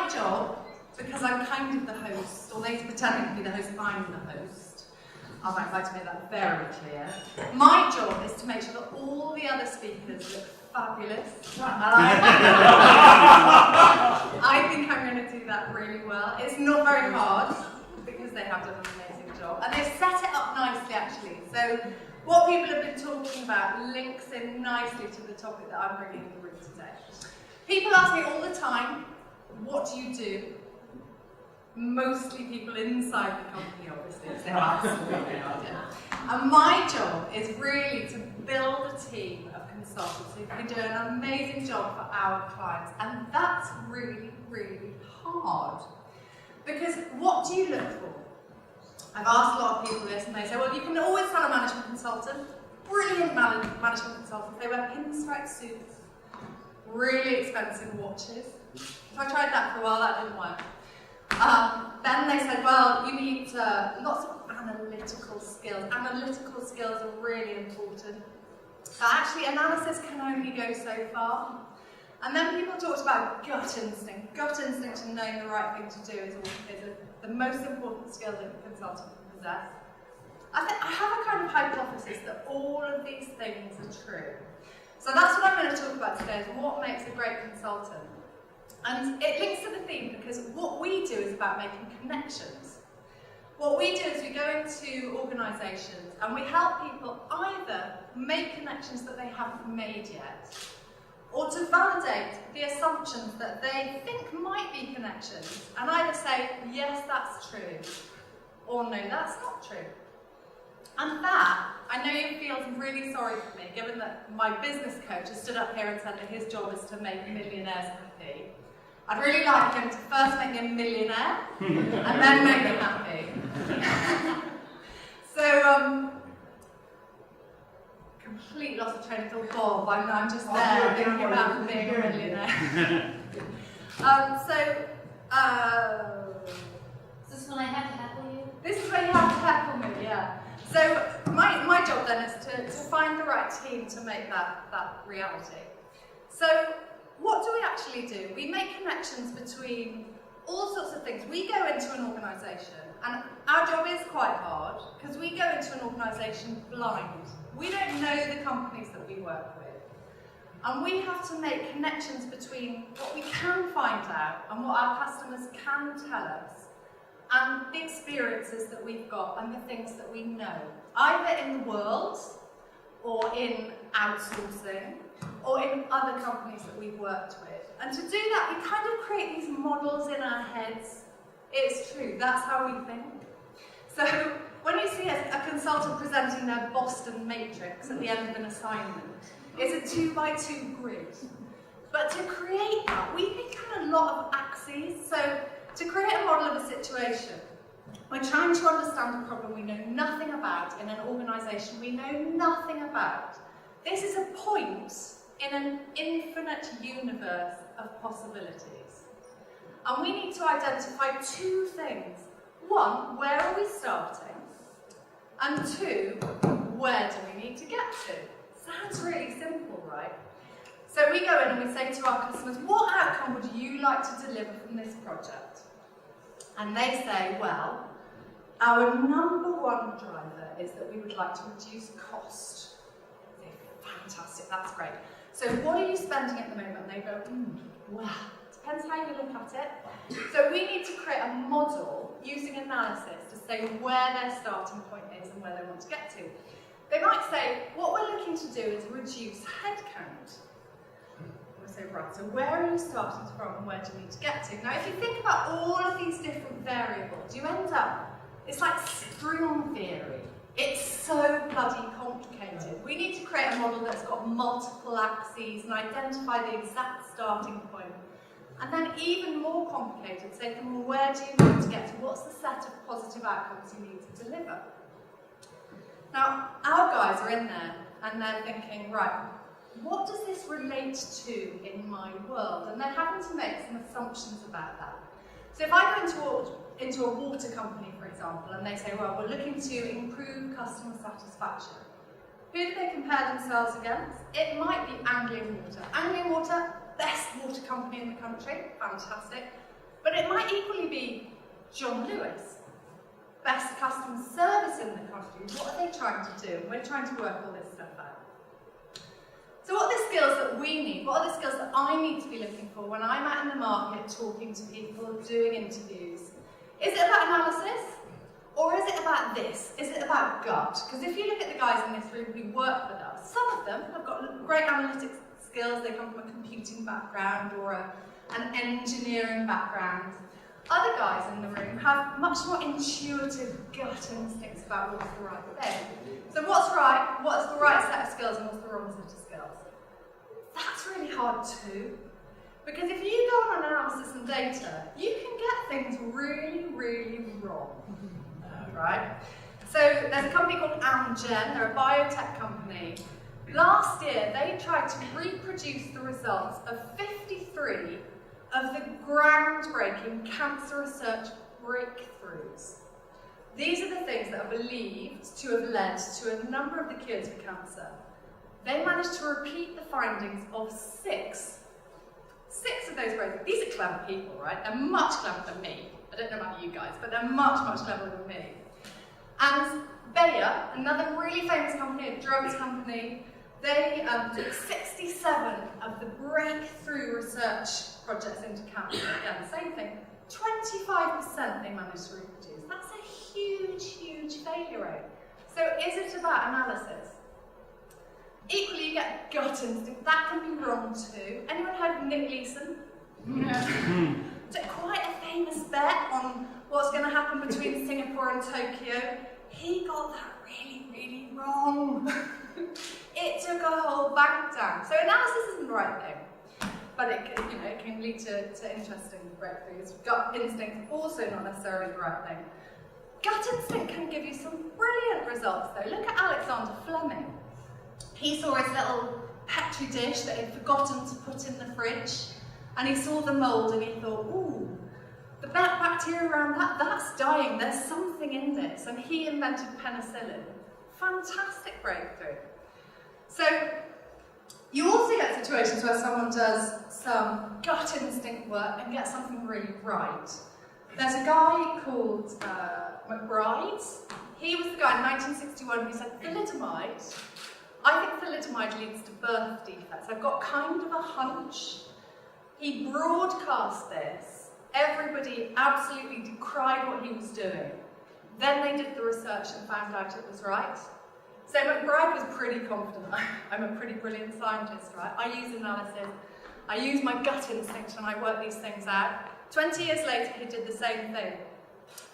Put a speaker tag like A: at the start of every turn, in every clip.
A: my job, because I'm kind of the host, or they pretend to be the host, I'm the host. I'd like to make that very clear. My job is to make sure that all the other speakers look fabulous. And I think I'm going to do that really well. It's not very hard, because they have done an amazing job. And they've set it up nicely, actually. So what people have been talking about links in nicely to the topic that I'm bringing in the room today. People ask me all the time, what do you do? Mostly people inside the company, obviously, because they have absolutely no idea. And my job is really to build a team of consultants who can do an amazing job for our clients. And that's really, really hard. Because what do you look for? I've asked a lot of people this, and they say, well, you can always tell a management consultant, brilliant management consultants, they wear pinstripe suits, really expensive watches. So I tried that for a while, that didn't work. Then they said, well, you need lots of analytical skills. Analytical skills are really important. But actually, analysis can only go so far. And then people talked about gut instinct. Gut instinct and knowing the right thing to do is the most important skill that a consultant can possess. I have a kind of hypothesis that all of these things are true. So that's what I'm going to talk about today, is what makes a great consultant. And it links to the theme because what we do is about making connections. What we do is we go into organisations and we help people either make connections that they haven't made yet, or to validate the assumptions that they think might be connections, and either say, yes, that's true, or no, that's not true. And that, I know you feel really sorry for me, given that my business coach has stood up here and said that his job is to make millionaires happy. I'd really like him to first make me a millionaire, and then make me happy. So, complete loss of train of thought, Bob. I'm just there thinking about being a millionaire.
B: Is this when I have to heckle you?
A: This is when you have to heckle me, yeah. So my job then is to find the right team to make that reality. So what do we actually do? We make connections between all sorts of things. We go into an organisation, and our job is quite hard, because we go into an organisation blind. We don't know the companies that we work with. And we have to make connections between what we can find out and what our customers can tell us, and the experiences that we've got and the things that we know, either in the world, or in outsourcing, or in other companies that we've worked with. And to do that, we kind of create these models in our heads. It's true, that's how we think. So when you see a consultant presenting their Boston matrix at the end of an assignment, it's a 2x2 grid. But to create that, we think on a lot of axes. So to create a model of a situation, we're trying to understand a problem we know nothing about in an organisation we know nothing about. This is a point in an infinite universe of possibilities. And we need to identify two things. One, where are we starting? And two, where do we need to get to? Sounds really simple, right? So we go in and we say to our customers, what outcome would you like to deliver from this project? And they say, well, our number one driver is that we would like to reduce cost. They say, fantastic, that's great. So what are you spending at the moment? And they go, well, depends how you look at it. So we need to create a model using analysis to say where their starting point is and where they want to get to. They might say, what we're looking to do is reduce headcount. We say, right, so where are you starting from and where do you need to get to? Now, if you think about all of these different variables, you end up, it's like string theory. It's so bloody complicated. We need to create a model that's got multiple axes and identify the exact starting point. And then even more complicated, say to them, well, where do you need to get to? What's the set of positive outcomes you need to deliver? Now, our guys are in there and they're thinking, right, what does this relate to in my world? And they're having to make some assumptions about that. So if I go into a water company, for example, and they say, well, we're looking to improve customer satisfaction. Who do they compare themselves against? It might be Anglian Water. Anglian Water, best water company in the country, fantastic. But it might equally be John Lewis, best customer service in the country. What are they trying to do? We're trying to work all this stuff out. So what are the skills that we need? What are the skills that I need to be looking for when I'm out in the market talking to people, doing interviews? Is it about analysis? Or is it about this? Is it about gut? Because if you look at the guys in this room who work with us, some of them have got great analytics skills. They come from a computing background or an engineering background. Other guys in the room have much more intuitive gut instincts about what's the right thing. So what's right? What's the right set of skills and what's the wrong set of skills? That's really hard too. Because if you go on analysis and data, you can get things really, really wrong. Right? So there's a company called Amgen, they're a biotech company. Last year, they tried to reproduce the results of 53 of the groundbreaking cancer research breakthroughs. These are the things that are believed to have led to a number of the cures for cancer. They managed to repeat the findings of six of those breakthroughs. These are clever people, right? They're much cleverer than me. I don't know about you guys, but they're much, much cleverer than me. And Bayer, another really famous company, a drugs company, they did 67 of the breakthrough research projects into cancer. Again, same thing. 25% they managed to reproduce. That's a huge, huge failure rate. So is it about analysis? Equally, you get gut instinct. That can be wrong too. Anyone heard of Nick Leeson? Took quite a famous bet on what's going to happen between Singapore and Tokyo. He got that really, really wrong. It took a whole bank down. So analysis isn't the right thing, but it can lead to interesting breakthroughs. Gut instinct also not necessarily the right thing. Gut instinct can give you some brilliant results though. Look at Alexander Fleming. He saw his little petri dish that he'd forgotten to put in the fridge, and he saw the mould and he thought, ooh, the bacteria around that's dying, there's something in this. And he invented penicillin. Fantastic breakthrough. So you also get situations where someone does some gut instinct work and gets something really right. There's a guy called McBride. He was the guy in 1961 who said thalidomide. I think thalidomide leads to birth defects. I've got kind of a hunch. He broadcast this. Everybody absolutely decried what he was doing. Then they did the research and found out it was right. So McBride was pretty confident. I'm a pretty brilliant scientist, right? I use analysis. I use my gut instinct when I work these things out. 20 years later, he did the same thing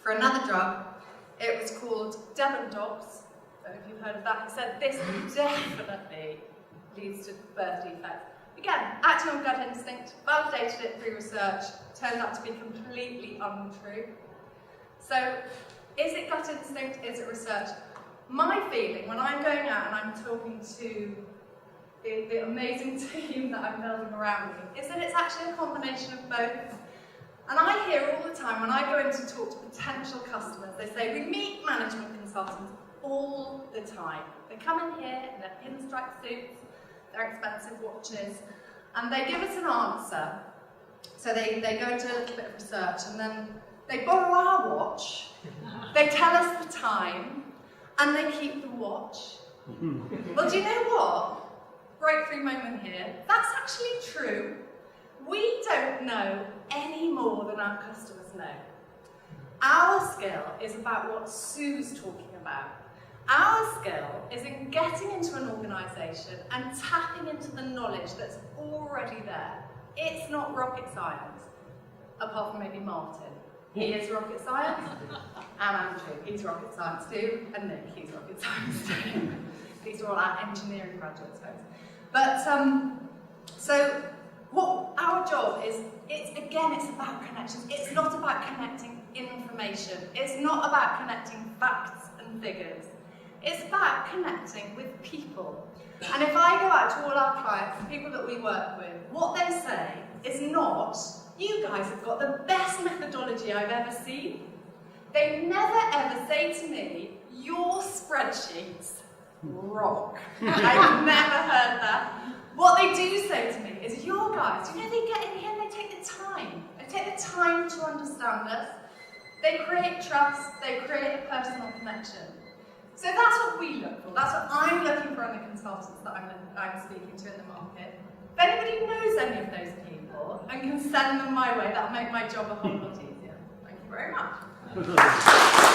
A: for another drug. It was called Debentox. I don't know if you've heard of that. He said this definitely leads to birth defects. Again, acting on gut instinct, validated it through research, turned out to be completely untrue. So, is it gut instinct? Is it research? My feeling when I'm going out and I'm talking to the amazing team that I'm building around me is that it's actually a combination of both. And I hear all the time when I go in to talk to potential customers, they say, we meet management consultants all the time. They come in here in their pinstripe suits, their expensive watches, and they give us an answer. So they go into a little bit of research and then they borrow our watch, they tell us the time, and they keep the watch. Well, do you know what? Breakthrough moment here. That's actually true. We don't know any more than our customers know. Our skill is about what Sue's talking about. Our skill is in getting into an organisation and tapping into the knowledge that's already there. It's not rocket science, apart from maybe Martin. He is rocket science, and Andrew, he's rocket science too, and Nick, he's rocket science too. These are all our engineering graduates, folks. But, so what our job is, it's about connections. It's not about connecting information. It's not about connecting facts and figures. It's about connecting with people. And if I go out to all our clients, the people that we work with, what they say is not, you guys have got the best methodology I've ever seen. They never ever say to me, your spreadsheets rock. I've never heard that. What they do say to me is, your guys, you know, they get in here and they take the time. They take the time to understand us. They create trust. They create a personal connection. So that's what we look for. That's what I'm looking for in the consultants that I'm speaking to in the market. If anybody knows any of those people and can send them my way, that'll make my job a whole lot easier. Thank you very much.